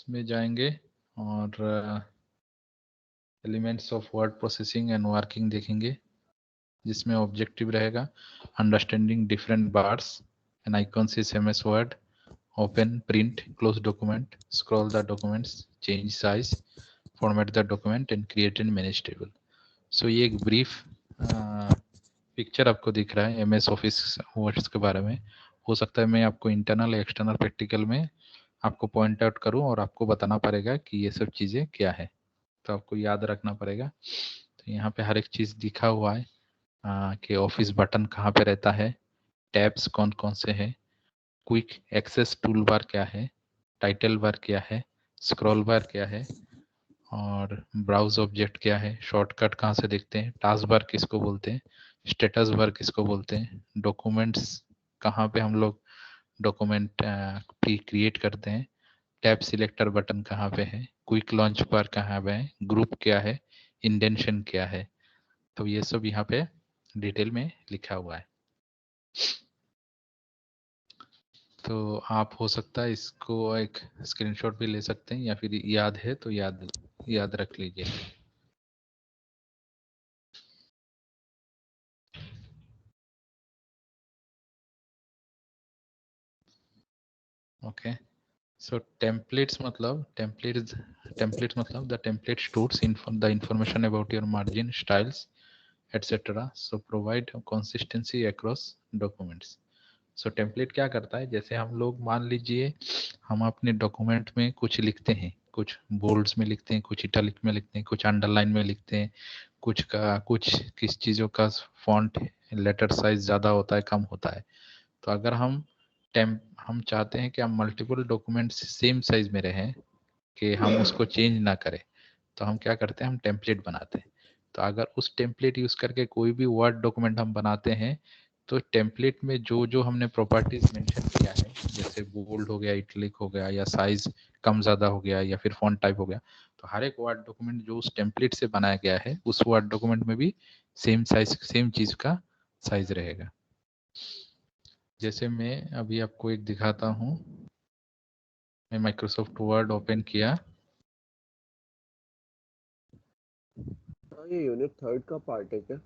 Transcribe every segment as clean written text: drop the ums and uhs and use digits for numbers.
में जाएंगे और elements of word processing and working देखेंगे, जिसमें ऑब्जेक्टिव रहेगा understanding different bars and icons is MS Word, open, print, close document, scroll the documents, change size, format the document and create and manage table. So ये एक brief picture आपको दिख रहा है MS office words के बारे में। हो सकता है मैं आपको इंटरनल एक्सटर्नल प्रैक्टिकल में आपको पॉइंट आउट करूं और आपको बताना पड़ेगा कि ये सब चीज़ें क्या है, तो आपको याद रखना पड़ेगा। तो यहाँ पे हर एक चीज़ दिखा हुआ है कि ऑफिस बटन कहाँ पे रहता है, टैब्स कौन कौन से हैं, क्विक एक्सेस टूल बार क्या है, टाइटल बार क्या है, स्क्रॉल बार क्या है, और ब्राउज ऑब्जेक्ट क्या है, शॉर्टकट कहाँ से देखते हैं, टास्क बार किसको बोलते हैं, स्टेटस बार किसको बोलते हैं, डॉक्यूमेंट्स कहाँ पे हम लोग डॉक्यूमेंट क्रिएट करते हैं, टैब सिलेक्टर बटन कहाँ पे है, क्विक लॉन्च बार कहाँ पे है, ग्रुप क्या है, इंडेंशन क्या है। तो ये सब यहाँ पे डिटेल में लिखा हुआ है। तो आप हो सकता है इसको एक स्क्रीनशॉट भी ले सकते हैं, या फिर याद है तो याद रख लीजिए। ओके, सो टेम्पलेट्स मतलब the template stores the information about your margin, styles etcetera, so provide consistency across documents. So template क्या करता है, जैसे हम लोग मान लीजिए हम अपने डॉक्यूमेंट में कुछ लिखते हैं, कुछ बोल्ड्स में लिखते हैं, कुछ इटैलिक में लिखते हैं, कुछ अंडरलाइन में लिखते हैं, कुछ किस चीज़ों का फॉन्ट लेटर साइज ज़्यादा होता है कम होता है। तो अगर हम चाहते हैं कि हम मल्टीपल डॉक्यूमेंट्स सेम साइज में रहें, कि हम उसको चेंज ना करें, तो हम क्या करते हैं, हम टेम्पलेट बनाते हैं। तो अगर उस टेम्पलेट यूज करके कोई भी वर्ड डॉक्यूमेंट हम बनाते हैं, तो टेम्पलेट में जो जो हमने प्रॉपर्टीज मेंशन किया है, जैसे बोल्ड हो गया, इटलिक हो गया, या साइज कम ज्यादा हो गया, या फिर फॉन्ट टाइप हो गया, तो हर एक वर्ड डॉक्यूमेंट जो उस टेम्पलेट से बनाया गया है, उस वर्ड डॉक्यूमेंट में भी सेम साइज, सेम चीज का साइज रहेगा। जैसे मैं अभी आपको एक दिखाता हूँ, मैं माइक्रोसॉफ्ट वर्ड ओपन किया। हाँ, ये यूनिट थर्ड का पार्ट है क्या?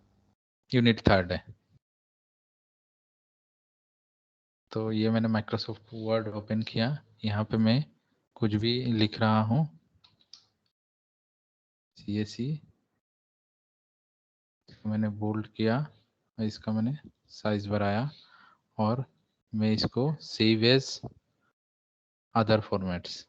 यूनिट थर्ड है। तो ये मैंने माइक्रोसॉफ्ट वर्ड ओपन किया, यहाँ पे मैं कुछ भी लिख रहा हूँ, CSE मैंने बोल्ड किया, इसका मैंने साइज बढ़ाया, और मैं इसको save as other formats,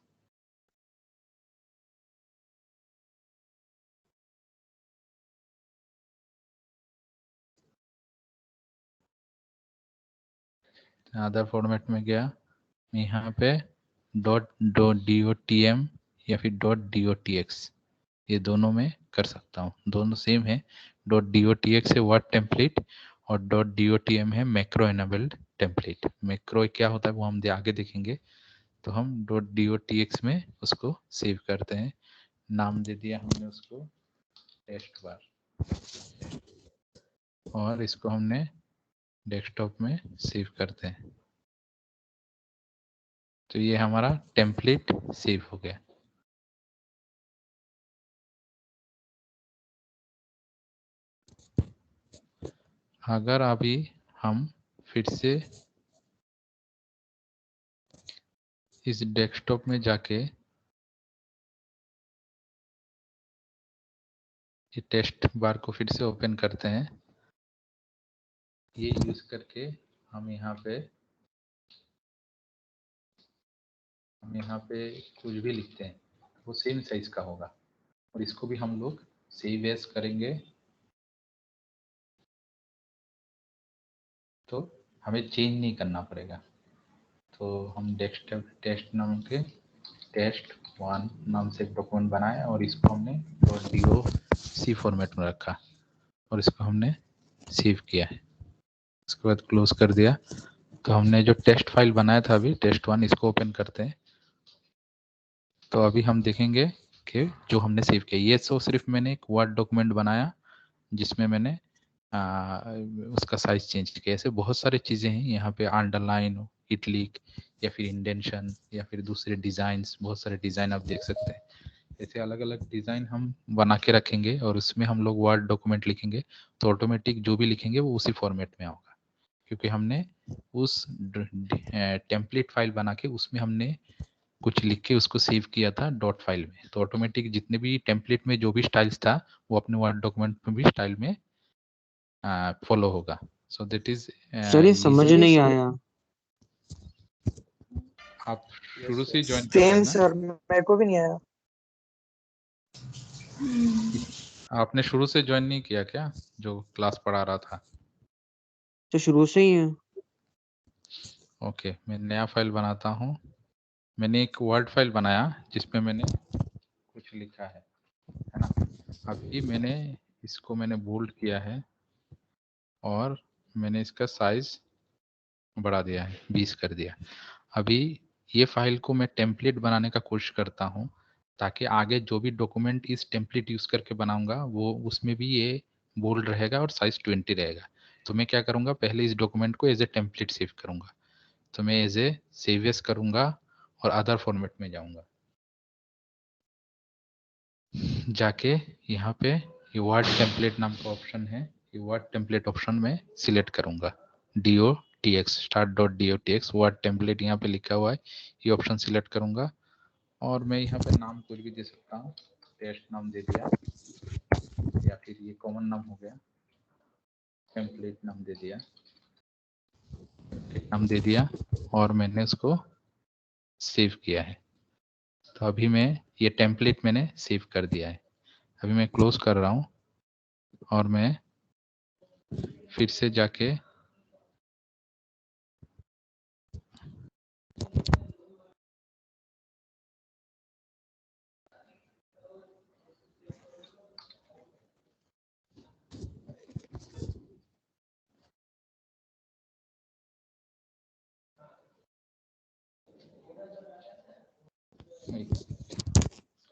other format में गया, यहाँ पे डॉट .dotm या फिर .dotx, ये दोनों में कर सकता हूँ, दोनों सेम है। .dotx है वर्ड टेम्पलेट, और .dotm है मैक्रो एनेबल्ड टेम्पलेट। मैक्रो क्या होता है वो हम आगे देखेंगे। तो हम .dotx में उसको सेव करते हैं, नाम दे दिया हमने उसको टेस्ट बार, और इसको हमने डेस्कटॉप में सेव करते हैं। तो ये हमारा टेम्पलेट सेव हो गया। अगर अभी हम फिर से इस डेस्कटॉप में जाके ये टेस्ट बार को फिर से ओपन करते हैं, ये यूज करके हम यहाँ पे कुछ भी लिखते हैं, वो सेम साइज का होगा, और इसको भी हम लोग सेव एज करेंगे, तो हमें चेंज नहीं करना पड़ेगा। तो हम डेस्कटॉप टेस्ट नाम के टेस्ट 1 नाम से एक डॉक्यूमेंट बनाया, और इसको हमने .doc फॉर्मेट में रखा, और इसको हमने सेव किया है। उसके बाद क्लोज कर दिया। तो हमने जो टेस्ट फाइल बनाया था अभी test1, इसको ओपन करते हैं। तो अभी हम देखेंगे कि जो हमने सेव किया, ये सो सिर्फ मैंने एक वर्ड डॉक्यूमेंट बनाया जिसमें मैंने उसका साइज चेंज किया। ऐसे बहुत सारी चीजें हैं यहाँ पे, अंडरलाइन, इटलिक या फिर इंडेंशन या फिर दूसरे डिजाइन्स, बहुत सारे डिजाइन आप देख सकते हैं। ऐसे अलग अलग डिजाइन हम बना के रखेंगे और उसमें हम लोग वर्ड डॉक्यूमेंट लिखेंगे तो ऑटोमेटिक जो भी लिखेंगे वो उसी फॉर्मेट में होगा, क्योंकि हमने उस टेम्पलेट फाइल बना के उसमें हमने कुछ लिख के उसको सेव किया था डॉट फाइल में, तो ऑटोमेटिक जितने भी टेम्पलेट में जो भी स्टाइल्स था वो अपने वर्ड डॉक्यूमेंट में भी स्टाइल में फॉलो होगा। सो दैट इज सर ये समझ नहीं आया। आप शुरू से ज्वाइन कर सेम रहे हैं ना? सर, मेरे को भी नहीं आया। आपने शुरू से ज्वाइन नहीं किया क्या, जो क्लास पढ़ा रहा था? तो शुरू से ही है। ओके, मैं नया फाइल बनाता हूँ। मैंने एक वर्ड फाइल बनाया जिसमें मैंने कुछ लिखा है ना। अभी मैंने इसको बोल्ड किया है और मैंने इसका साइज बढ़ा दिया है, 20 कर दिया। अभी ये फाइल को मैं टेम्पलेट बनाने का कोशिश करता हूँ ताकि आगे जो भी डॉक्यूमेंट इस टेम्पलेट यूज करके बनाऊंगा वो उसमें भी ये बोल्ड रहेगा और साइज 20 रहेगा। तो मैं क्या करूंगा, पहले इस डॉक्यूमेंट को एज ए टेम्पलेट सेव करूंगा। तो मैं एज ए सेव एज करूंगा और अदर फॉर्मेट में जाऊंगा। जाके यहाँ पे ये वर्ड टेम्पलेट नाम का ऑप्शन है, ये वर्ड टेम्पलेट ऑप्शन में सिलेक्ट करूंगा। DOTX start.dotx वर्ड टेम्पलेट यहाँ पे लिखा हुआ है, ये ऑप्शन सिलेक्ट करूंगा और मैं यहाँ पे नाम कुछ भी दे सकता हूँ। टेस्ट नाम दे दिया या फिर ये कॉमन नाम हो गया, टेम्पलेट नाम दे दिया, और मैंने उसको सेव किया है। तो अभी मैं ये टेम्पलेट मैंने सेव कर दिया है। अभी मैं क्लोज कर रहा हूँ और मैं फिर से जाके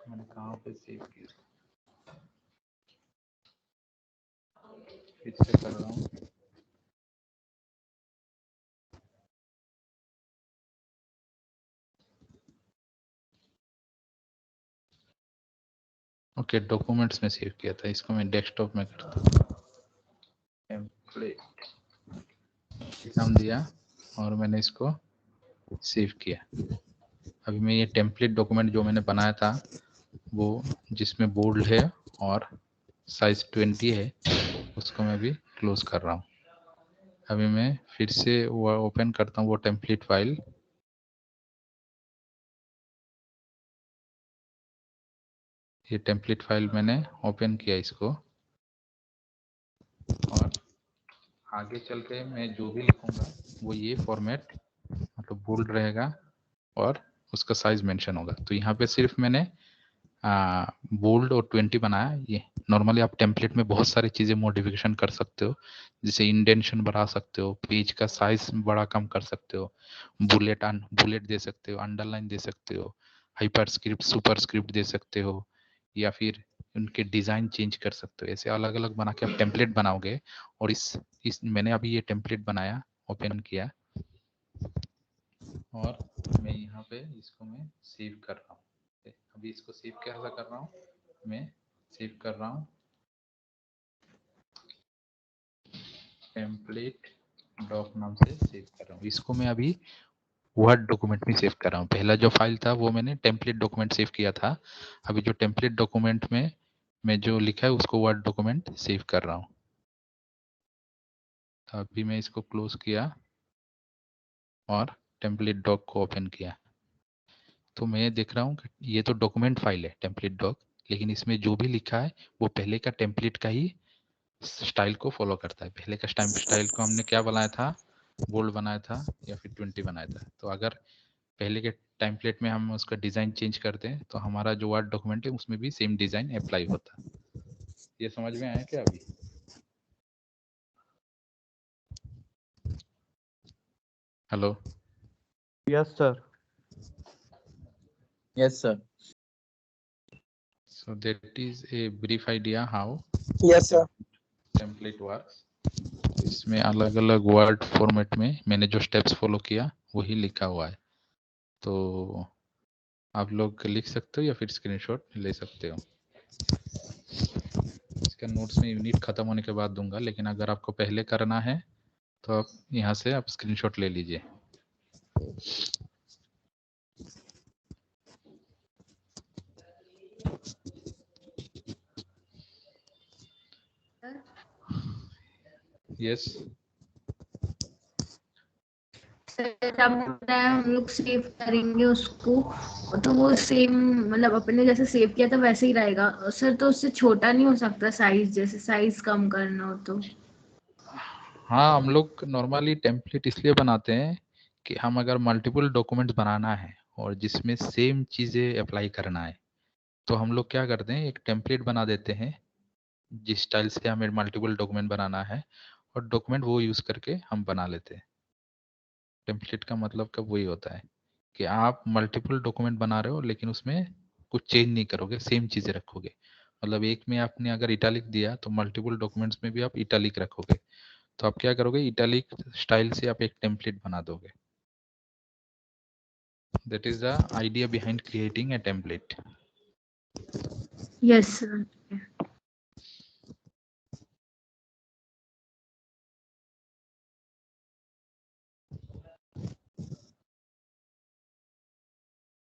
मैंने कहाँ पे सेव किया, फिर से कर रहा हूँ। ओके, डॉक्यूमेंट्स में सेव किया था, इसको मैं डेस्कटॉप में करता हूँ। टेम्पलेट नाम दिया और मैंने इसको सेव किया। अभी मैं ये टेम्पलेट डॉक्यूमेंट जो मैंने बनाया था वो जिसमें बोल्ड है और साइज 20 है, उसको मैं भी क्लोज कर रहा हूँ। अभी मैं फिर से वो ओपन करता हूँ वो टेम्पलेट फाइल। ये टेम्पलेट फाइल मैंने ओपन किया इसको, और आगे चल के मैं जो भी लिखूंगा वो ये फॉर्मेट मतलब बोल्ड रहेगा और उसका साइज मेंशन होगा। तो यहाँ पे सिर्फ मैंने बोल्ड और 20 बनाया। ये नॉर्मली आप टेम्पलेट में बहुत सारी चीजें मॉडिफिकेशन कर सकते हो, जैसे इंडेंशन बढ़ा सकते हो, पेज का साइज बड़ा कम कर सकते हो, बुलेट दे सकते हो, अंडरलाइन दे सकते हो, हाइपर स्क्रिप्ट सुपर स्क्रिप्ट दे सकते हो, या फिर उनके डिजाइन चेंज कर सकते हो। ऐसे अलग अलग बना के आप टेम्पलेट बनाओगे। और इस मैंने अभी ये टेम्पलेट बनाया, ओपन किया और मैं यहाँ पे इसको मैं सेव कर रहा हूँ। अभी इसको सेव कैसा कर रहा हूँ, मैं सेव कर रहा हूँ टेम्पलेट डॉक नाम से सेव कर रहा हूँ। इसको मैं अभी वर्ड डॉक्यूमेंट में सेव कर रहा हूँ। पहला जो फाइल था वो मैंने टेम्पलेट डॉक्यूमेंट सेव किया था। अभी जो टेम्पलेट डॉक्यूमेंट में मैं जो लिखा है उसको वर्ड डॉक्यूमेंट सेव कर रहा हूँ। तो अभी मैं इसको क्लोज किया और टेम्पलेट डॉक को ओपन किया, तो मैं देख रहा हूँ कि ये तो डॉक्यूमेंट फाइल है टेम्पलेट डॉक, लेकिन इसमें जो भी लिखा है वो पहले का टेम्पलेट का ही स्टाइल को फॉलो करता है। पहले का स्टाइल को हमने क्या बनाया था, बोल्ड बनाया था या फिर 20 बनाया था। तो अगर पहले के टेम्पलेट में हम उसका डिजाइन चेंज करते हैं तो हमारा जो वर्ड डॉक्यूमेंट है उसमें भी सेम डिजाइन अप्लाई होता है। ये समझ में आया क्या अभी? Hello? Yes, sir. Yes, sir. So that is a brief idea how Yes, sir. Template works. इसमें अलग अलग वर्ड फॉर्मेट में मैंने जो स्टेप्स फॉलो किया वही लिखा हुआ है। तो आप लोग लिख सकते हो या फिर स्क्रीनशॉट ले सकते हो। इसका नोट्स में यूनिट खत्म होने के बाद दूंगा, लेकिन अगर आपको पहले करना है तो आप यहाँ से आप स्क्रीनशॉट ले लीजिए। यस सर आपने बताया हम लोग सेव करेंगे उसको, तो वो सेम मतलब अपने जैसे सेव किया था वैसे ही रहेगा सर, तो उससे छोटा नहीं हो सकता साइज, जैसे साइज कम करना हो तो? हाँ, हम लोग नॉर्मली टेम्पलेट इसलिए बनाते हैं कि हम अगर मल्टीपल डॉक्यूमेंट्स बनाना है और जिसमें सेम चीज़ें अप्लाई करना है, तो हम लोग क्या करते हैं, एक टेम्पलेट बना देते हैं जिस स्टाइल से हमें मल्टीपल डॉक्यूमेंट बनाना है, और डॉक्यूमेंट वो यूज़ करके हम बना लेते हैं। टेम्पलेट का मतलब का वही होता है कि आप मल्टीपल डॉक्यूमेंट बना रहे हो लेकिन उसमें कुछ चेंज नहीं करोगे, सेम चीज़ें रखोगे। मतलब एक में आपने अगर इटालिक दिया तो मल्टीपल डॉक्यूमेंट्स में भी आप इटालिक रखोगे। तो आप क्या करोगे, इटालिक स्टाइल से आप एक टेम्पलेट बना दोगे। That is the idea behind creating a template. Yes sir.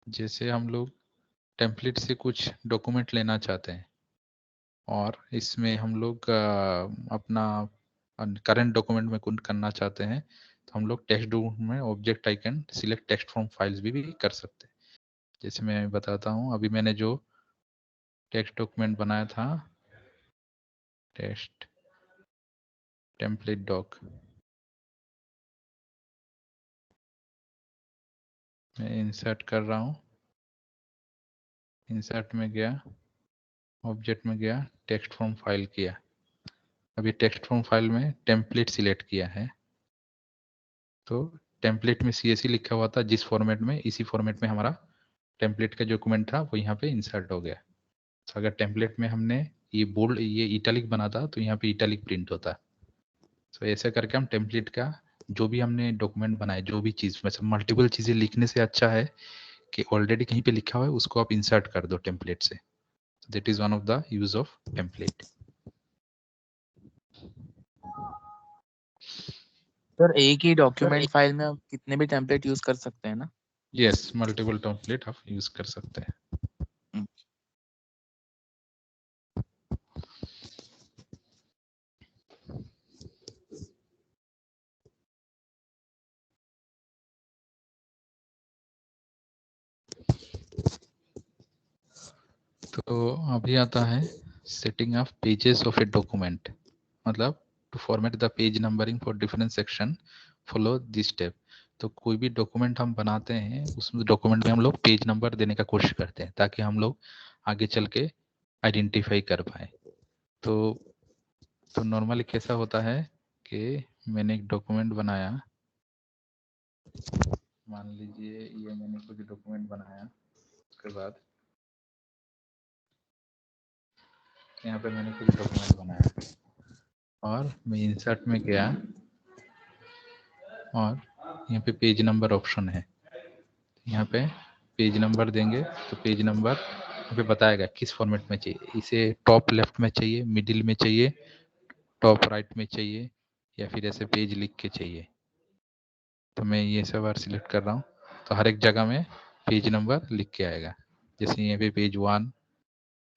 जैसे हम लोग टेम्पलेट से कुछ डॉक्यूमेंट लेना चाहते हैं और इसमें हम लोग अपना करंट डॉक्यूमेंट में कुछ करना चाहते हैं, तो हम लोग टेक्स्ट डॉक्यूमेंट में object icon select text from files भी कर सकते हैं। जैसे मैं बताता हूँ, अभी मैंने जो टेक्स्ट डॉक्यूमेंट बनाया था, टेक्स्ट टेम्पलेट डॉक, मैं इंसर्ट कर रहा हूँ। इंसर्ट में गया, ऑब्जेक्ट में गया, टेक्स्ट फ्रॉम फाइल किया। अभी टेक्स्ट फ्रॉम फाइल में टेम्पलेट सिलेक्ट किया है, तो टेम्पलेट में CSV लिखा हुआ था जिस फॉर्मेट में, इसी फॉर्मेट में हमारा टेम्पलेट का जो डॉक्यूमेंट था वो यहाँ पे इंसर्ट हो गया। तो अगर टेम्पलेट में हमने ये बोल्ड, ये इटैलिक बना था, तो यहाँ पे इटैलिक प्रिंट होता। तो ऐसे करके हम टेम्पलेट का जो भी हमने डॉक्यूमेंट बनाए, जो भी चीज़, मतलब मल्टीपल चीज़ें लिखने से अच्छा है कि ऑलरेडी कहीं पे लिखा हुआ है उसको आप इंसर्ट कर दो टेम्पलेट से। That is one of the use of template. Sir एक ही डॉक्यूमेंट फाइल में आप कितने भी टेम्पलेट यूज कर सकते हैं ना? यस, मल्टीपल टेम्पलेट आप यूज कर सकते हैं। तो अभी आता है setting of pages of a document, मतलब to format the page numbering for different section follow this step. तो कोई भी डॉक्यूमेंट हम बनाते हैं, उस डॉक्यूमेंट में हम लोग पेज नंबर देने का कोशिश करते हैं ताकि हम लोग आगे चल के आइडेंटिफाई कर पाए। तो नॉर्मली कैसा होता है कि मैंने एक डॉक्यूमेंट बनाया, मान लीजिए ये मैंने कुछ डॉक्यूमेंट बनाया, उसके बाद यहाँ पे मैंने कुछ डॉक्यूमेंट बनाया और मैं इंसर्ट में गया और यहाँ पे पेज नंबर ऑप्शन है। यहाँ पे पेज नंबर देंगे तो पेज नंबर यहाँ पे बताएगा किस फॉर्मेट में चाहिए, इसे टॉप लेफ्ट में चाहिए, मिडिल में चाहिए, टॉप राइट में चाहिए, या फिर ऐसे पेज लिख के चाहिए। तो मैं ये सब बार सिलेक्ट कर रहा हूँ, तो हर एक जगह में पेज नंबर लिख के आएगा। जैसे यहाँ पे पेज 1,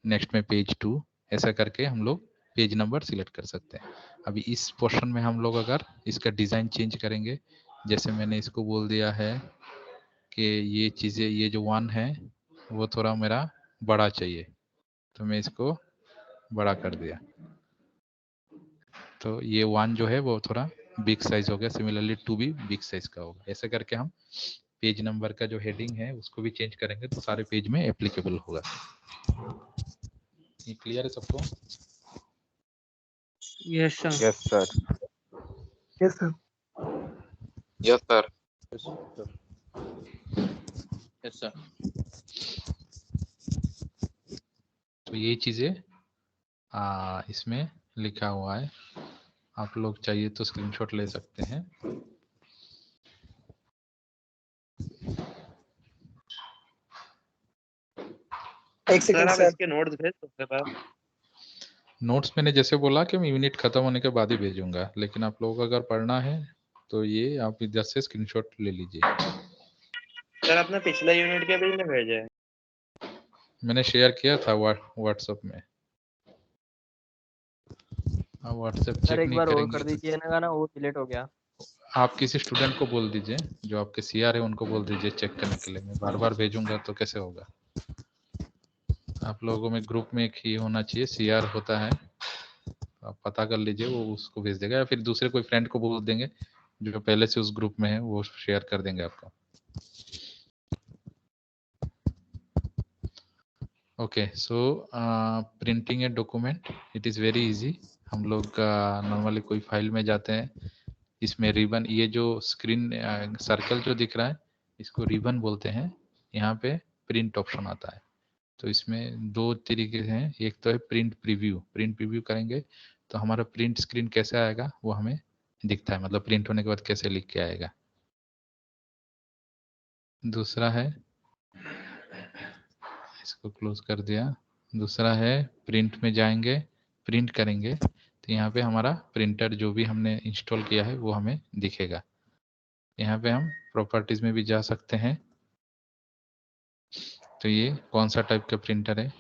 नेक्स्ट में पेज 2, ऐसा करके हम लोग पेज नंबर सिलेक्ट कर सकते हैं। अभी इस पोर्शन में हम लोग अगर इसका डिज़ाइन चेंज करेंगे, जैसे मैंने इसको बोल दिया है कि ये चीज़ें, ये जो 1 है वो थोड़ा मेरा बड़ा चाहिए, तो मैं इसको बड़ा कर दिया, तो ये 1 जो है वो थोड़ा बिग साइज हो गया। सिमिलरली 2 भी बिग साइज का होगा। ऐसे करके हम पेज नंबर का जो हेडिंग है उसको भी चेंज करेंगे तो सारे पेज में एप्लीकेबल होगा। ये क्लियर है सबको? Yes sir. Yes sir. Yes sir. Yes sir. Yes sir. तो ये चीज़ें इसमें लिखा हुआ है, आप लोग चाहिए तो स्क्रीनशॉट ले सकते हैं। एक सर सेकंड आप सर। इसके नोट्स भेज सकते हैं पास? नोट्स मैंने जैसे बोला कि मैं यूनिट खत्म होने के बाद ही भेजूंगा, लेकिन आप लोगों को अगर पढ़ना है तो ये आप इधर से स्क्रीनशॉट ले लीजिए। सर आपने पिछले यूनिट के भी नहीं भेजे हैं। मैंने शेयर किया था व्हाट्सएप में। आप व्हाट्सएप सर चेक एक नहीं बार और करेंगे कर तो दीजिए ना, वो डिलीट हो गया। आप किसी स्टूडेंट को बोल दीजिए, जो आपके सीआर है उनको बोल दीजिए चेक करने के लिए। मैं बार बार भेजूंगा तो कैसे होगा। आप लोगों में ग्रुप में एक ही होना चाहिए, सीआर होता है, आप पता कर लीजिए, वो उसको भेज देगा, या फिर दूसरे कोई फ्रेंड को बोल देंगे जो पहले से उस ग्रुप में है, वो शेयर कर देंगे आपको। Okay, so printing a document it is very easy. हम लोग नॉर्मली कोई फाइल में जाते हैं, इसमें रिबन, ये जो स्क्रीन सर्कल जो दिख रहा है इसको रिबन बोलते हैं। यहाँ पे प्रिंट ऑप्शन आता है, तो इसमें दो तरीके हैं। एक तो है प्रिंट प्रीव्यू। प्रिंट प्रीव्यू करेंगे तो हमारा प्रिंट स्क्रीन कैसे आएगा वो हमें दिखता है, मतलब प्रिंट होने के बाद कैसे लिख के आएगा। दूसरा है, इसको क्लोज कर दिया। दूसरा है प्रिंट में जाएंगे, प्रिंट करेंगे तो यहाँ पे हमारा प्रिंटर जो भी हमने इंस्टॉल किया है वो हमें दिखेगा। यहाँ पे हम प्रॉपर्टीज में भी जा सकते हैं, तो ये कौन सा टाइप का प्रिंटर है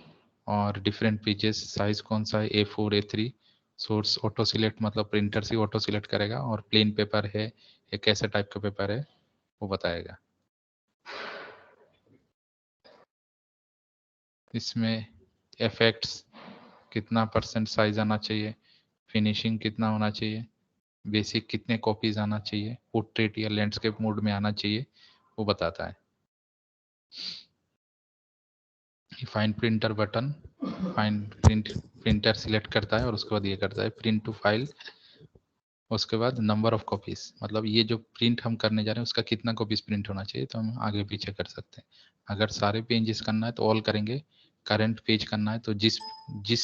और डिफरेंट पेजेस, साइज कौन सा है, A4 A3, source auto select, मतलब प्रिंटर से ऑटो सिलेक्ट करेगा, और प्लेन पेपर है या कैसे टाइप का पेपर है वो बताएगा। इसमें इफेक्ट्स, कितना % साइज आना चाहिए, फिनिशिंग कितना होना चाहिए, बेसिक कितने कॉपीज आना चाहिए, पोर्ट्रेट या लैंडस्केप मोड में आना चाहिए, वो बताता है। Fine printer button, fine printer select करता है और उसके बाद ये करता है प्रिंट टू फाइल। उसके बाद नंबर ऑफ कॉपीज, मतलब ये जो प्रिंट हम करने जा रहे हैं उसका कितना कॉपीज प्रिंट होना चाहिए, तो हम आगे पीछे कर सकते हैं। अगर सारे पेजेस करना है तो ऑल करेंगे, करंट पेज करना है तो जिस जिस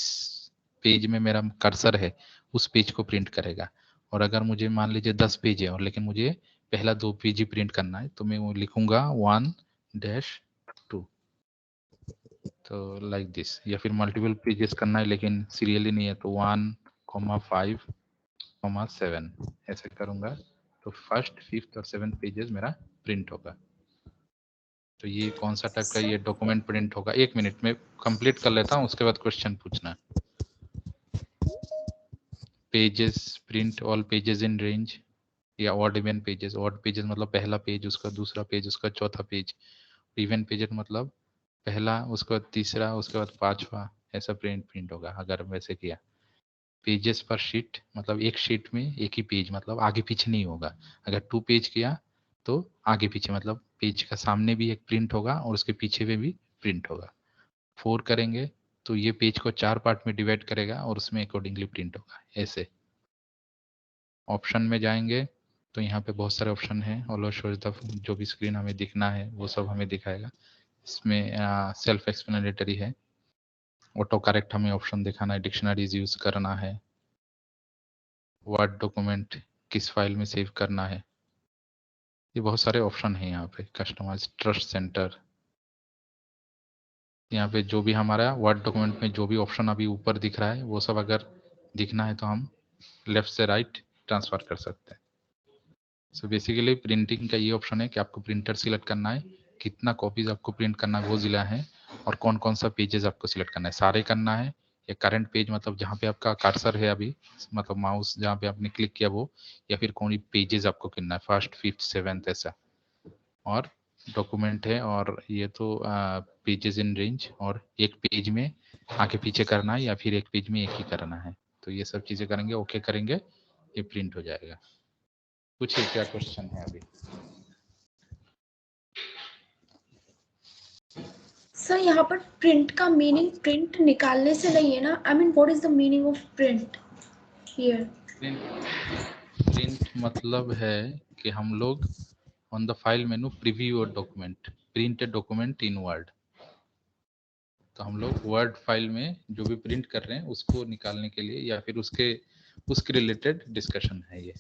पेज में मेरा कर्सर है उस पेज को प्रिंट करेगा। और अगर मुझे मान लीजिए 10 पेज है और लेकिन मुझे पहला 2 पेज ही प्रिंट करना है, तो मैं वो लिखूंगा 1-2, तो लाइक दिस। या फिर मल्टीपल पेजेस करना है लेकिन सीरियली नहीं है तो 1,5,7 ऐसे करूंगा, तो फर्स्ट, फिफ्थ और 7th पेजेस मेरा प्रिंट होगा। तो ये कौन सा टाइप का ये डॉक्यूमेंट प्रिंट होगा। 1 मिनट में कंप्लीट कर लेता हूँ, उसके बाद क्वेश्चन पूछना। Pages print all pages in range या odd even pages. Odd pages मतलब पहला पेज, उसका दूसरा पेज, उसका चौथा पेज। इवन पेजेस मतलब पहला, उसके बाद तीसरा, उसके बाद पांचवा, ऐसा प्रिंट होगा अगर वैसे किया। पेजेस पर शीट मतलब एक शीट में एक ही पेज, मतलब आगे पीछे नहीं होगा। अगर 2 पेज किया तो आगे पीछे, मतलब पेज का सामने भी एक प्रिंट होगा और उसके पीछे में भी प्रिंट होगा। 4 करेंगे तो ये पेज को 4 पार्ट में डिवाइड करेगा और उसमें अकॉर्डिंगली प्रिंट होगा। ऐसे ऑप्शन में जाएंगे तो यहाँ पे बहुत सारे ऑप्शन हैं। ऑल शोज द, जो भी स्क्रीन हमें दिखना है वो सब हमें दिखाएगा। इसमें सेल्फ एक्सप्लेनेटरी है। ऑटो करेक्ट हमें ऑप्शन दिखाना है, डिक्शनरीज यूज करना है, वर्ड डॉक्यूमेंट किस फाइल में सेव करना है, ये बहुत सारे ऑप्शन हैं यहाँ पे। कस्टमाइज ट्रस्ट सेंटर, यहाँ पे जो भी हमारा वर्ड डॉक्यूमेंट में जो भी ऑप्शन अभी ऊपर दिख रहा है वो सब अगर दिखना है तो हम लेफ्ट से राइट ट्रांसफर कर सकते हैं। सो बेसिकली प्रिंटिंग का ये ऑप्शन है कि आपको प्रिंटर सिलेक्ट करना है, कितना कॉपीज आपको प्रिंट करना है वो जिला है, और कौन कौन सा पेजेस आपको सिलेक्ट करना है, सारे करना है या करंट पेज मतलब जहाँ पे आपका कर्सर है अभी, मतलब माउस जहाँ पे आपने क्लिक किया वो, या फिर कौन पेजेस आपको करना है, फर्स्ट, फिफ्थ, 7th ऐसा। और डॉक्यूमेंट है, और ये तो पेजेस इन रेंज, और एक पेज में आगे पीछे करना है या फिर एक पेज में एक ही करना है। तो ये सब चीजें करेंगे, ओके करेंगे, ये प्रिंट हो जाएगा। पूछिए क्या क्वेश्चन है अभी। सर यहाँ पर प्रिंट का मीनिंग प्रिंट निकालने से नहीं है ना? I mean what is the meaning of print here? Print मतलब है कि हम लोग on the file menu preview और document, print a document in Word. तो हम लोग वर्ड फाइल में जो भी प्रिंट कर रहे हैं उसको निकालने के लिए या फिर उसके रिलेटेड डिस्कशन है ये।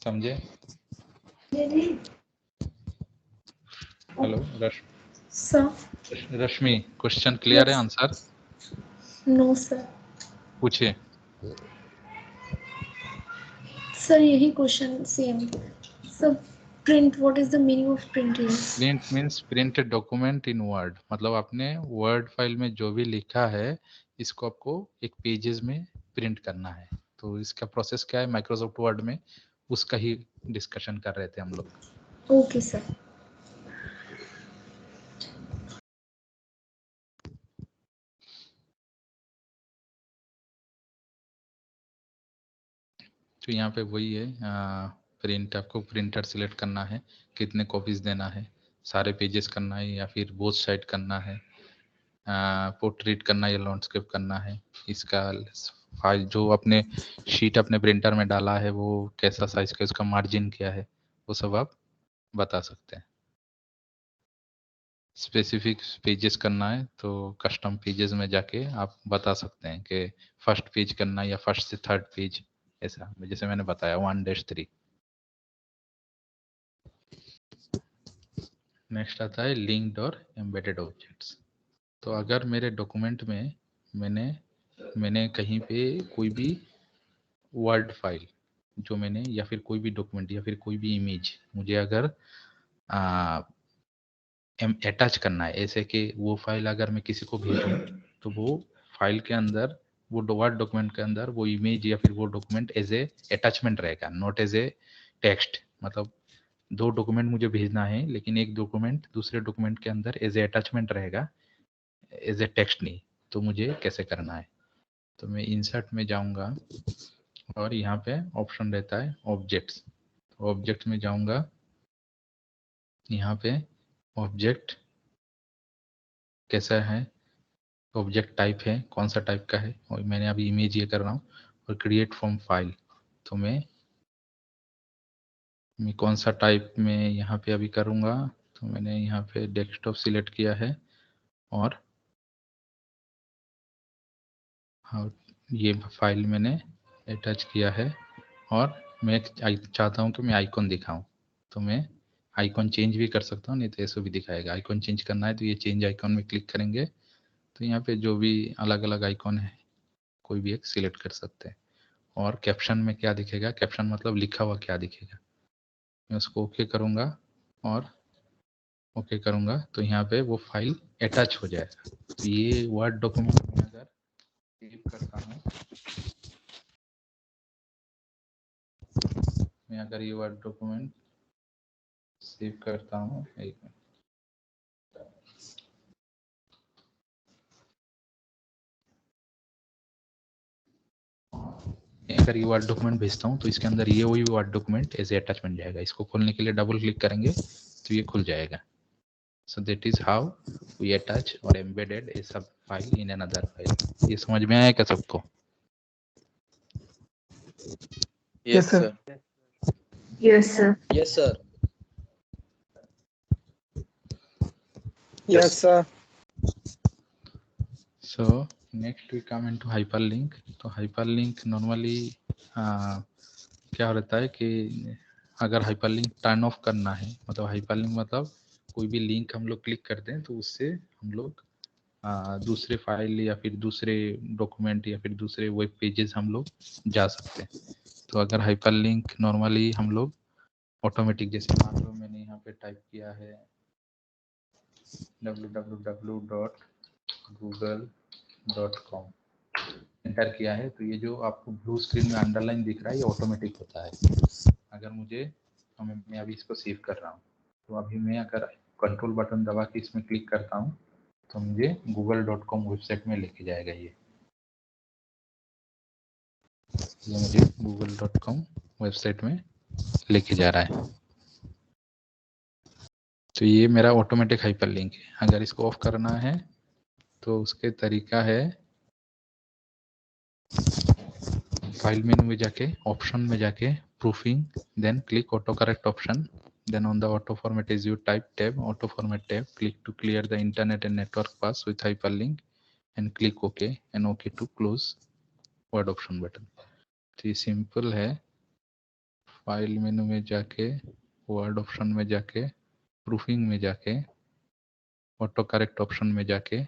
समझे? हेलो Sir, रश्मि, क्वेश्चन क्लियर है? yes. Answer No, sir. पूछिए। Sir, यही question same. Sir, print. What is the meaning of print here? Print means print document in word, मतलब आपने वर्ड फाइल में जो भी लिखा है इसको आपको एक पेजेस में प्रिंट करना है। तो इसका प्रोसेस क्या है माइक्रोसॉफ्ट वर्ड में, उसका ही डिस्कशन कर रहे थे हम लोग। Okay, sir. तो यहाँ पे वही है, प्रिंट आपको प्रिंटर सिलेक्ट करना है, कितने कॉपीज देना है, सारे पेजेस करना है या फिर बोथ साइड करना है, पोर्ट्रेट करना है या लैंडस्केप करना है, इसका फाइल जो अपने शीट अपने प्रिंटर में डाला है वो कैसा साइज का, उसका मार्जिन क्या है, वो सब आप बता सकते हैं। स्पेसिफिक पेजेस करना है तो कस्टम पेजेस में जाके आप बता सकते हैं कि फर्स्ट पेज करना है या फर्स्ट से थर्ड पेज, ऐसा जैसे मैंने बताया 1-3। नेक्स्ट आता है लिंक्ड और एम्बेडेड ऑब्जेक्ट्स। तो अगर मेरे डॉक्यूमेंट में मैंने कहीं पे कोई भी वर्ड फाइल जो मैंने या फिर कोई भी डॉक्यूमेंट या फिर कोई भी इमेज मुझे अगर अटैच करना है, ऐसे कि वो फाइल अगर मैं किसी को भेजूं तो वो फाइल के अंदर वो वर्ड डॉक्यूमेंट के अंदर वो इमेज या फिर वो डॉक्यूमेंट एज ए अटैचमेंट रहेगा, नॉट एज ए टेक्स्ट। मतलब दो डॉक्यूमेंट मुझे भेजना है लेकिन एक डॉक्यूमेंट दूसरे डॉक्यूमेंट के अंदर एज ए अटैचमेंट रहेगा, एज ए टेक्स्ट नहीं। तो मुझे कैसे करना है, तो मैं इंसर्ट में जाऊंगा और यहाँ पे ऑप्शन रहता है ऑब्जेक्ट्स। तो ऑब्जेक्ट में जाऊंगा, यहाँ पे ऑब्जेक्ट कैसा है, ऑब्जेक्ट टाइप है कौन सा टाइप का है, और मैंने अभी इमेज ये कर रहा हूँ, और क्रिएट फ्रॉम फाइल। तो मैं कौन सा टाइप में यहाँ पे अभी करूँगा, तो मैंने यहाँ पे डेस्कटॉप सिलेक्ट किया है और हाँ ये फाइल मैंने अटैच किया है, और मैं चाहता हूँ कि मैं आइकॉन दिखाऊं, तो मैं आइकॉन चेंज भी कर सकता हूँ, नहीं तो ऐसे भी दिखाएगा। आइकॉन चेंज करना है तो ये चेंज आइकॉन में क्लिक करेंगे तो यहाँ पे जो भी अलग अलग आइकॉन है कोई भी एक सिलेक्ट कर सकते हैं। और कैप्शन में क्या दिखेगा, कैप्शन मतलब लिखा हुआ क्या दिखेगा, मैं उसको ओके करूँगा और ओके करूँगा तो यहाँ पे वो फाइल अटैच हो जाएगा। तो ये वर्ड डॉक्यूमेंट में अगर सेव करता हूँ, मैं अगर ये वर्ड डॉक्यूमेंट सेव करता हूँ, एक मिनट, अगर ये वर्ड डॉक्यूमेंट भेजता हूँ तो इसके अंदर ये वही word document as a attachment जाएगा। इसको खोलने के लिए डबल क्लिक करेंगे तो ये खुल जाएगा। So that is how we attach और embedded a sub file in another file. ये समझ में आया क्या सबको? Yes, sir. Yes, sir. Yes, sir. Yes, sir. So next we come into hyperlink। तो hyperlink नॉर्मली क्या रहता है कि अगर हाइपरलिंक टर्न ऑफ करना है, मतलब हाइपरलिंक मतलब कोई भी लिंक हम लोग क्लिक करते हैं तो उससे हम लोग दूसरे फाइल या फिर दूसरे डॉक्यूमेंट या फिर दूसरे वेब पेजेस हम लोग जा सकते हैं। तो अगर हाइपरलिंक नॉर्मली हम लोग ऑटोमेटिक, जैसे मान लो मैंने यहाँ पे टाइप किया है www.google.com एंटर किया है, तो ये जो आपको ब्लू स्क्रीन में अंडरलाइन दिख रहा है ये ऑटोमेटिक होता है। अगर मुझे, मैं अभी इसको सेव कर रहा हूँ, तो अभी मैं अगर कंट्रोल बटन दबा के इसमें क्लिक करता हूँ तो मुझे google.com वेबसाइट में लेके जाएगा। ये मुझे google.com वेबसाइट में लेके जा रहा है। तो ये मेरा ऑटोमेटिक हाइपरलिंक है। अगर इसको ऑफ करना है तो उसके तरीका है, फाइल मेनू में जाके ऑप्शन में जाके proofing, then click autocorrect option, then on the auto format as you type tab, auto format tab, click to clear the internet and network path with hyperlink and click OK and OK to close word option button। तो ये simple है। File menu में जाके word option में जाके, proofing में जाके, auto correct option में जाके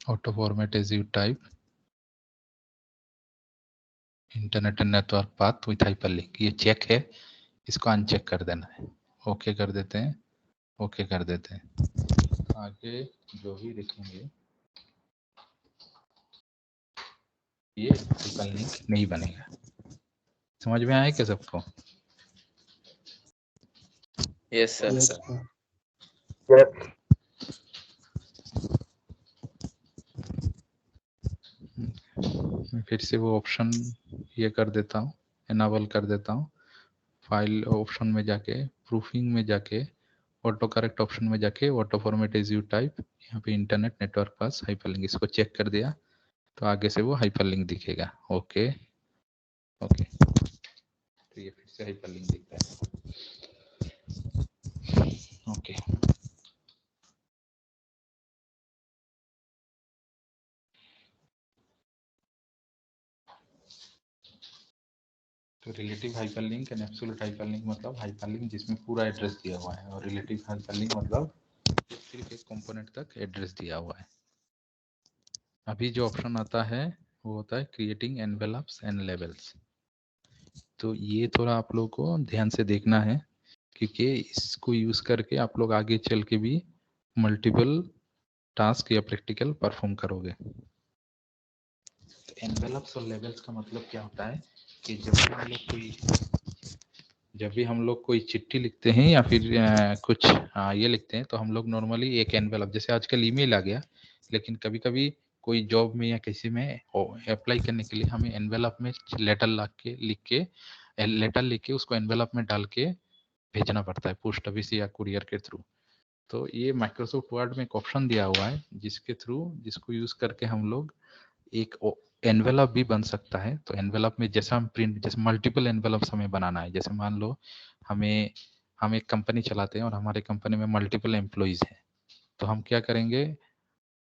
auto format as you type, internet and network path with hyperlink, ये चेक है, इसको अनचेक कर देना है। ओके कर देते हैं, ओके कर देते हैं। आगे जो भी देखेंगे ये हाइपरलिंक नहीं बनेगा। समझ में आया क्या सबको? Yes sir. Yes, sir. मैं फिर से वो ऑप्शन ये कर देता हूँ, एनाबल कर देता हूँ। फाइल ऑप्शन में जाके, प्रूफिंग में जाके, ऑटो करेक्ट ऑप्शन में जाके, auto format as you type, यहाँ पे इंटरनेट नेटवर्क पास हाइपरलिंक, इसको चेक कर दिया तो आगे से वो हाइपरलिंक दिखेगा। ओके ओके, तो ये फिर से हाइपरलिंक दिख रहा है। ओके तो relative hyperlink and absolute hyperlink मतलब हाइपरलिंक जिसमें पूरा एड्रेस दिया हुआ है, और रिलेटिव हाइपरलिंक मतलब सिर्फ एक कंपोनेंट तक एड्रेस दिया हुआ है। अभी जो ऑप्शन आता है वो होता है क्रिएटिंग एनवेलप्स एंड लेबल्स। तो ये थोड़ा आप लोगों को ध्यान से देखना है, क्योंकि इसको यूज करके आप लोग आगे चल के भी मल्टीपल टास्क या प्रैक्टिकल परफॉर्म करोगे। तो एनवेलप्स और लेबल्स का मतलब क्या होता है कि जब भी हम लोग कोई चिट्ठी लिखते हैं या फिर कुछ ये लिखते हैं, तो हम लोग नॉर्मली एक एनवेलप, जैसे आजकल ईमेल आ गया, लेकिन कभी कभी कोई जॉब में या किसी में अप्लाई करने के लिए हमें एनवेलप में लेटर लिख के उसको एनवेलप में डाल के भेजना पड़ता है, पोस्ट ऑफिस या कुरियर के थ्रू। तो ये माइक्रोसॉफ्ट वर्ड में एक ऑप्शन दिया हुआ है जिसको यूज करके हम लोग एक एनवेलप भी बन सकता है। तो एनवेलप में जैसे मल्टीपल एनवेलप्स हमें बनाना है, जैसे मान लो हम एक कंपनी चलाते हैं और हमारे कंपनी में मल्टीपल एम्प्लॉइज हैं, तो हम क्या करेंगे,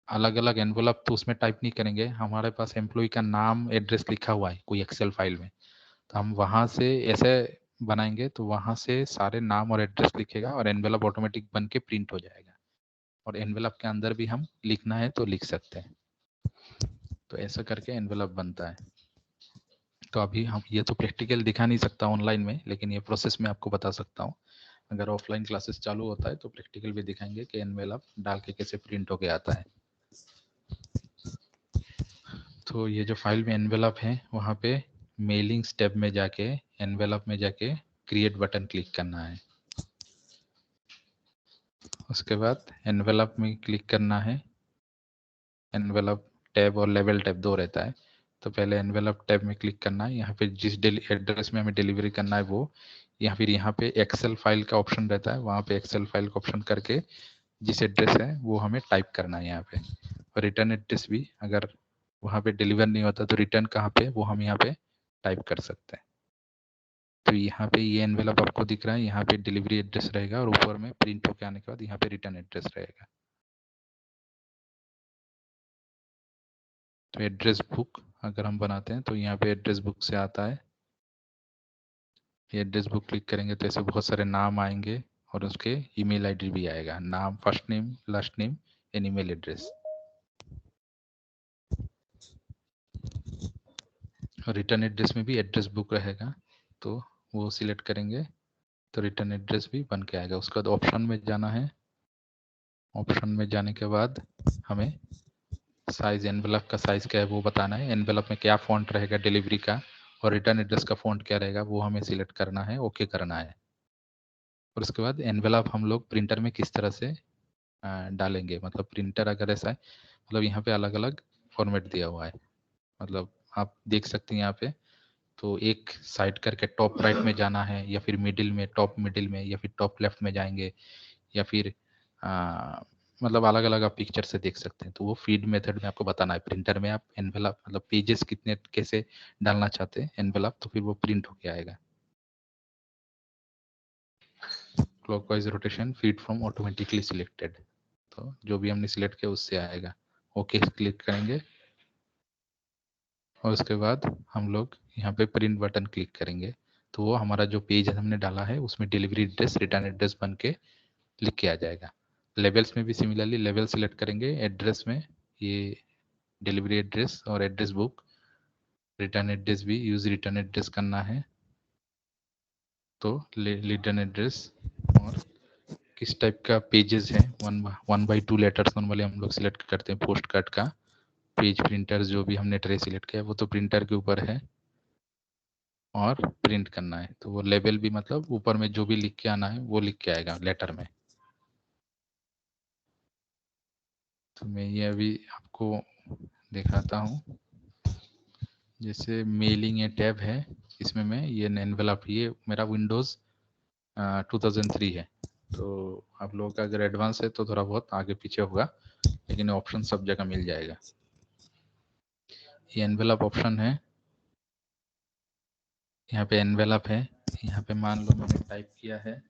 अलग अलग एनवेलप तो उसमें टाइप नहीं करेंगे, हमारे पास एम्प्लॉय का नाम एड्रेस लिखा हुआ है कोई एक्सेल फाइल में, तो हम वहां से ऐसे बनाएंगे, तो वहां से सारे नाम और एड्रेस लिखेगा और एनवेलप ऑटोमेटिक बन के प्रिंट हो जाएगा, और एनवेलप के अंदर भी हम लिखना है तो लिख सकते हैं। तो ऐसा करके एनवेलप बनता है। तो अभी हम ये तो प्रैक्टिकल दिखा नहीं सकता ऑनलाइन में, लेकिन ये प्रोसेस मैं आपको बता सकता हूँ। अगर ऑफलाइन क्लासेस चालू होता है तो प्रैक्टिकल भी दिखाएंगे कि एनवेलप डाल के कैसे प्रिंट होके आता है। तो ये जो फाइल में एनवेलप है, वहाँ पे मेलिंग्स टैब में जाके एनवेलप में जाके क्रिएट बटन क्लिक करना है। उसके बाद एनवेलप में क्लिक करना है। एनवेलप टैब और लेवल टैब दो रहता है, तो पहले एनवेलप टैब में क्लिक करना है। यहाँ पे जिस एड्रेस में हमें डिलीवरी करना है वो, या फिर यहाँ पे एक्सेल फाइल का ऑप्शन रहता है, वहाँ पे एक्सेल फाइल का ऑप्शन करके जिस एड्रेस है वो हमें टाइप करना है यहाँ पे। और रिटर्न एड्रेस भी अगर वहाँ पे डिलीवर नहीं होता तो रिटर्न कहाँ पे, वो हम यहाँ पे टाइप कर सकते हैं। तो यहाँ पे ये एनवेलप आपको दिख रहा है, यहाँ पे डिलीवरी एड्रेस रहेगा और ऊपर में प्रिंट होके आने के बाद यहाँ पे रिटर्न एड्रेस रहेगा। तो एड्रेस बुक अगर हम बनाते हैं तो यहाँ पे एड्रेस बुक से आता है, ये एड्रेस बुक क्लिक करेंगे तो ऐसे बहुत सारे नाम आएंगे और उसके ईमेल आईडी भी आएगा, नाम, first name, last name and email address. Return address में भी एड्रेस बुक रहेगा, तो वो सिलेक्ट करेंगे तो रिटर्न एड्रेस भी बन के आएगा। उसके बाद ऑप्शन में जाना है। ऑप्शन में जाने के बाद हमें साइज, एनवेलप का साइज क्या है वो बताना है, एनवेलप में क्या फॉन्ट रहेगा डिलीवरी का, और रिटर्न एड्रेस का फॉन्ट क्या रहेगा वो हमें सिलेक्ट करना है, ओके करना है। और उसके बाद एनवेलप हम लोग प्रिंटर में किस तरह से डालेंगे, मतलब प्रिंटर अगर ऐसा है, मतलब यहाँ पे अलग अलग फॉर्मेट दिया हुआ है, मतलब आप देख सकते हैं यहाँ पे। तो एक साइड करके टॉप राइट में जाना है, या फिर मिडिल में, टॉप मिडिल में, या फिर टॉप लेफ्ट में जाएंगे, या फिर मतलब अलग अलग आप पिक्चर से देख सकते हैं। तो वो फीड मेथड में आपको बताना है। प्रिंटर में आप एनवेलप मतलब पेजेस कितने कैसे डालना चाहते हैं एनवेलप, तो फिर वो प्रिंट होके आएगा। Clockwise rotation feed from automatically selected, तो जो भी हमने सिलेक्ट किया उससे आएगा। ओके क्लिक करेंगे और उसके बाद हम लोग यहाँ पे प्रिंट बटन क्लिक करेंगे तो वो हमारा जो पेज हमने डाला है उसमें डिलीवरी एड्रेस रिटर्न एड्रेस बन के लिख के आ जाएगा। लेबल्स में भी सिमिलरली लेवल सिलेक्ट करेंगे, एड्रेस में ये डिलीवरी एड्रेस और एड्रेस बुक, रिटर्न एड्रेस भी यूज रिटर्न एड्रेस करना है तो रिटर्न एड्रेस और किस टाइप का पेजेस है 1/2 लेटर्स नॉर्मली हम लोग सिलेक्ट करते हैं पोस्ट कार्ड का। पेज प्रिंटर जो भी हमने ट्रे सिलेक्ट किया वो तो प्रिंटर के ऊपर है और प्रिंट करना है तो वो लेबल भी मतलब ऊपर में जो भी लिख के आना है वो लिख के आएगा लेटर में। तो मैं ये अभी आपको दिखाता हूँ। जैसे मेलिंग ये टैब है, इसमें मैं ये एनवेलप, ये मेरा विंडोज 2003 है तो आप लोगों का अगर एडवांस है तो थोड़ा बहुत आगे पीछे होगा लेकिन ऑप्शन सब जगह मिल जाएगा। ये एनवेलप ऑप्शन है, यहाँ पे एनवेलप है, यहाँ पे मान लो मैंने टाइप किया है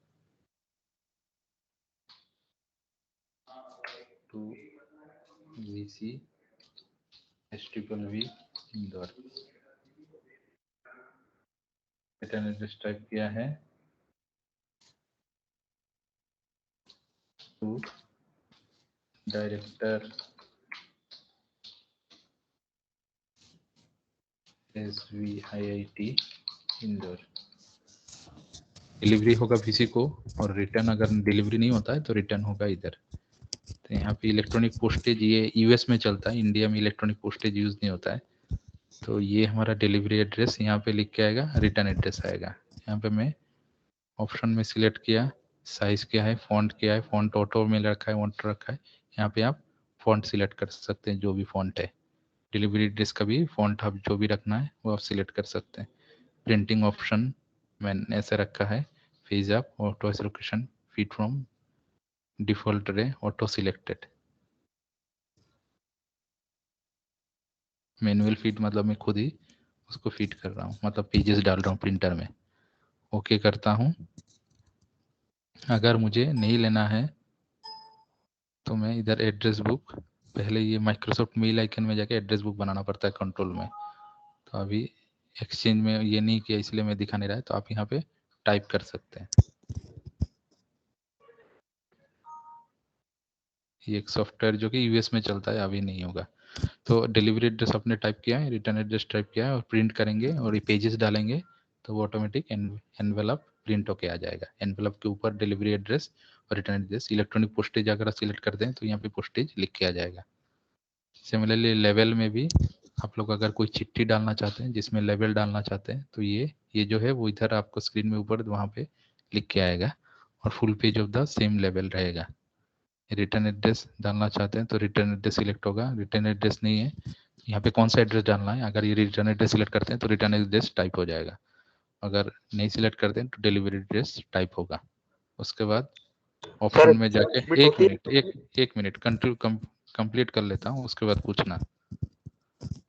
to VC SVV Indore, return address type किया है to director SVIIT Indore. Delivery होगा VC को और रिटर्न अगर डिलीवरी नहीं होता है तो रिटर्न होगा इधर। तो यहाँ पे इलेक्ट्रॉनिक पोस्टेज ये यूएस में चलता है, इंडिया में इलेक्ट्रॉनिक पोस्टेज यूज नहीं होता है। तो ये हमारा डिलीवरी एड्रेस यहाँ पे लिख के आएगा, रिटर्न एड्रेस आएगा। यहाँ पे मैं ऑप्शन में सिलेक्ट किया, साइज क्या है, फॉन्ट क्या है, फॉन्ट ऑटो में रखा है, ऑटो रखा है। यहाँ पे आप फॉन्ट सिलेक्ट कर सकते हैं जो भी फॉन्ट है। डिलीवरी एड्रेस का भी फॉन्ट आप जो भी रखना है वो आप सिलेक्ट कर सकते हैं। प्रिंटिंग ऑप्शन मैंने ऐसे रखा है, phase up, auto location, feed from default रे, ऑटो सिलेक्टेड। मैनुअल फीड मतलब मैं खुद ही उसको फीड कर रहा हूँ, मतलब पेजेस डाल रहा हूँ प्रिंटर में। ओके करता हूँ। अगर मुझे नहीं लेना है तो मैं इधर एड्रेस बुक, पहले ये माइक्रोसॉफ्ट मेल आइकन में जाके एड्रेस बुक बनाना पड़ता है कंट्रोल में। तो अभी एक्सचेंज में ये नहीं किया इसलिए मैं दिखा नहीं रहा है, तो आप यहाँ पे टाइप कर सकते हैं। ये एक सॉफ्टवेयर जो कि यूएस में चलता है, अभी नहीं होगा। तो डिलीवरी एड्रेस आपने टाइप किया है, रिटर्न एड्रेस टाइप किया है और प्रिंट करेंगे और ये पेजेस डालेंगे तो वो ऑटोमेटिक एनवेलप प्रिंट होके आ जाएगा। एनवेलप के ऊपर डिलीवरी एड्रेस और रिटर्न एड्रेस, इलेक्ट्रॉनिक पोस्टेज अगर आप सिलेक्ट करते हैं तो यहाँ पे पोस्टेज लिख के आ जाएगा। सिमिलरली लेवल में भी आप लोग अगर कोई चिट्ठी डालना चाहते हैं जिसमें लेवल डालना चाहते हैं तो ये जो है वो इधर आपको स्क्रीन में ऊपर वहाँ पे लिख के आएगा और full page of the same level रहेगा। रिटर्न एड्रेस डालना चाहते हैं तो रिटर्न एड्रेस सिलेक्ट होगा, रिटर्न एड्रेस नहीं है यहाँ पे कौन सा एड्रेस डालना है, अगर ये रिटर्न एड्रेस सिलेक्ट करते हैं तो रिटर्न एड्रेस टाइप हो जाएगा, अगर नहीं सिलेक्ट करते हैं तो डिलीवरी एड्रेस टाइप होगा। उसके बाद ऑप्शन में जाके एक मिनट कंप्लीट कर लेता हूँ, उसके बाद पूछना।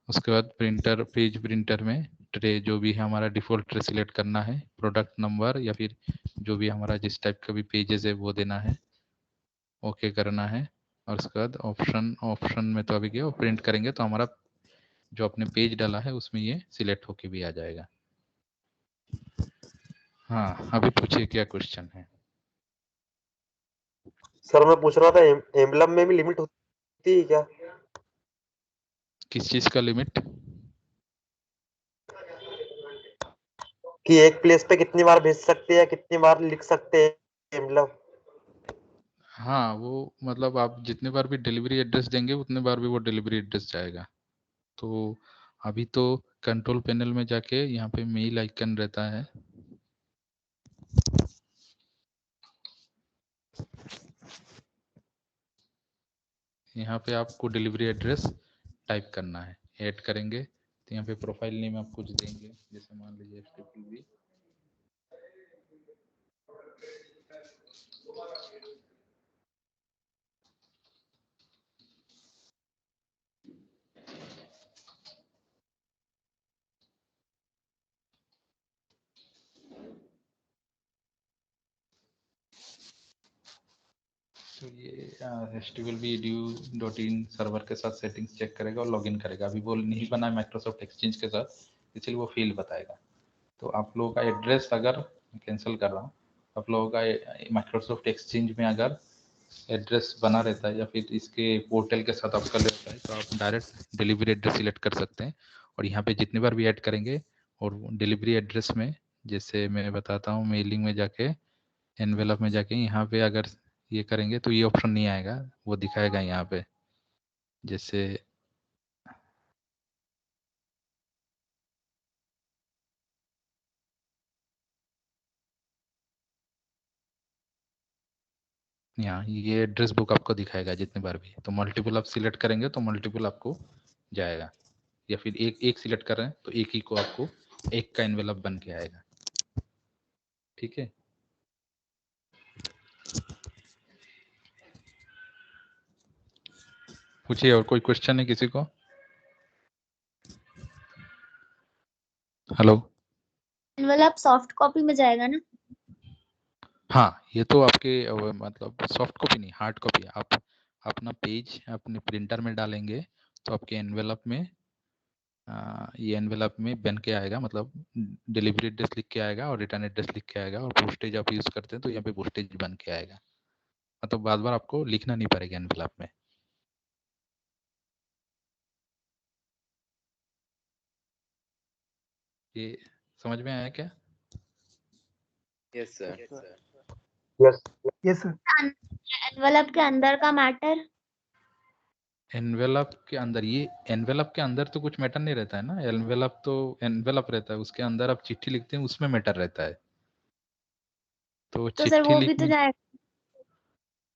उसके बाद प्रिंटर, पेज प्रिंटर में ट्रे जो भी है हमारा डिफॉल्ट ट्रे सिलेक्ट करना है, प्रोडक्ट नंबर या फिर जो भी हमारा जिस टाइप का भी पेजेस है वो देना है, ओके करना है। और उसके बाद ऑप्शन में तो अभी गया, प्रिंट करेंगे तो हमारा जो अपने पेज डाला है उसमें ये सिलेक्ट होके भी आ जाएगा। हाँ अभी पूछिए क्या क्वेश्चन है। सर मैं पूछ रहा था एम्बलम में भी लिमिट होती है क्या? किस चीज का लिमिट? कि एक प्लेस पे कितनी बार भेज सकते हैं, कितनी बार लिख सकते हैं एम्बलम? हाँ वो मतलब आप जितने बार भी डिलीवरी एड्रेस देंगे उतने बार भी वो डिलीवरी एड्रेस जाएगा। तो अभी तो कंट्रोल पैनल में जाके यहाँ पे मेल आइकन रहता है, यहाँ पे आपको डिलीवरी एड्रेस टाइप करना है, ऐड करेंगे तो यहाँ पे प्रोफाइल नेम आप कुछ देंगे, जैसे मान लीजिए FTP। तो ये HTTP सर्वर के साथ सेटिंग्स चेक करेगा और लॉगिन करेगा। अभी वो नहीं बना है माइक्रोसॉफ्ट एक्सचेंज के साथ, इसलिए वो फील्ड बताएगा। तो आप लोगों का एड्रेस अगर कैंसिल कर रहा हूँ, आप लोगों का माइक्रोसॉफ्ट एक्सचेंज में अगर एड्रेस बना रहता है या फिर इसके पोर्टल के साथ आपका रहता है, तो आप डायरेक्ट डिलीवरी एड्रेस सिलेक्ट कर सकते हैं और यहाँ पे जितनी बार भी ऐड करेंगे और डिलीवरी एड्रेस में, जैसे मैं बताता हूँ, मेलिंग में जाके एनवेलप में जाके यहाँ पे अगर ये करेंगे तो ये ऑप्शन नहीं आएगा, वो दिखाएगा यहाँ पे। जैसे यहाँ ये एड्रेस बुक आपको दिखाएगा जितनी बार भी, तो मल्टीपल आप सिलेक्ट करेंगे तो मल्टीपल आपको जाएगा, या फिर एक एक सिलेक्ट कर रहे हैं तो एक ही को आपको एक का एनवेलप बन के आएगा। ठीक है, पूछिए और कोई क्वेश्चन है किसी को? हेलो, एनवेलप सॉफ्ट कॉपी में जाएगा ना? हाँ, ये तो आपके मतलब सॉफ्ट कॉपी नहीं, हार्ड कॉपी। आप अपना पेज अपने प्रिंटर में डालेंगे तो आपके एनवेलप में ये एनवेलप में बन के आएगा, मतलब डिलीवरी एड्रेस लिख के आएगा और रिटर्न एड्रेस लिख के आएगा, और पोस्टेज आप यूज करते हैं तो यहाँ पे पोस्टेज बन के आएगा। मतलब बार बार आपको लिखना नहीं पड़ेगा एनवेलप में। ये समझ में आया क्या? Yes sir. Yes yes sir. Envelope के अंदर का मैटर? एनवेलप के अंदर, ये एनवेलप के अंदर तो कुछ मैटर नहीं रहता है ना, एनवेलप तो एनवेलप रहता है, उसके अंदर आप चिट्ठी लिखते हैं उसमें मैटर रहता है। तो तो सर चिट्ठी वो भी तो लिखने जाएगा।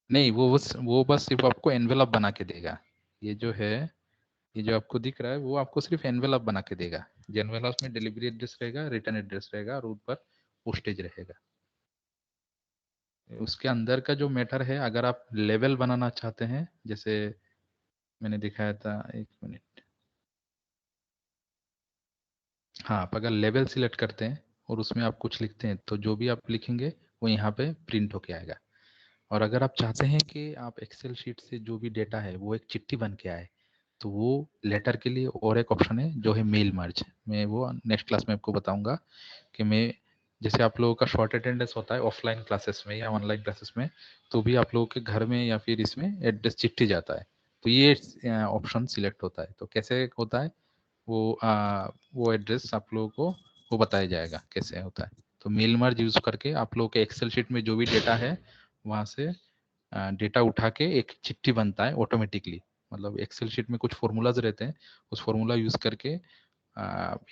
नहीं, वो बस सिर्फ आपको एनवेलप बना के देगा। ये जो है, ये जो आपको दिख रहा है वो आपको सिर्फ एनवेलप बना के देगा। जो एनवेलप में डिलीवरी एड्रेस रहेगा, रिटर्न एड्रेस रहेगा और ऊपर पोस्टेज रहेगा। उसके अंदर का जो मैटर है, अगर आप लेवल बनाना चाहते हैं, जैसे मैंने दिखाया था, एक मिनट, हाँ, आप अगर लेवल सिलेक्ट करते हैं और उसमें आप कुछ लिखते हैं तो जो भी आप लिखेंगे वो यहाँ पे प्रिंट होके आएगा। और अगर आप चाहते हैं कि आप एक्सेल शीट से जो भी डेटा है वो एक चिट्ठी बन के आए, तो वो लेटर के लिए और एक ऑप्शन है जो है मेल मर्ज। मैं वो नेक्स्ट क्लास में आपको बताऊंगा कि मैं, जैसे आप लोगों का शॉर्ट अटेंडेंस होता है ऑफलाइन क्लासेस में या ऑनलाइन क्लासेस में, तो भी आप लोगों के घर में या फिर इसमें एड्रेस चिट्ठी जाता है, तो ये ऑप्शन सिलेक्ट होता है। तो कैसे होता है वो एड्रेस आप लोगों को वो बताया जाएगा कैसे होता है। तो मेल मर्ज यूज करके आप लोगों के एक्सेल शीट में जो भी डेटा है वहां से डेटा उठा के एक चिट्ठी बनता है ऑटोमेटिकली। मतलब एक्सेल शीट में कुछ फॉर्मूलाज रहते हैं, उस फॉर्मूला यूज करके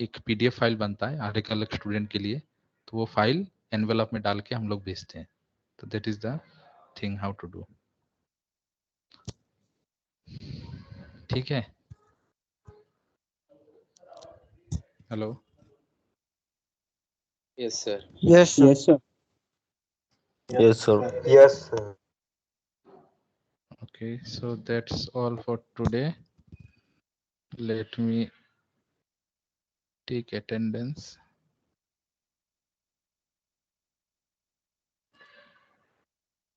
एक पीडीएफ फाइल बनता है हर एक अलग स्टूडेंट के लिए, तो वो फाइल एनवेलप में डाल के हम लोग भेजते हैं। तो that is the thing how to do. ठीक है, hello, yes sir. Yes sir. Yes, sir. Yes sir. Yes sir. okay, so that's all for today. Let me take attendance.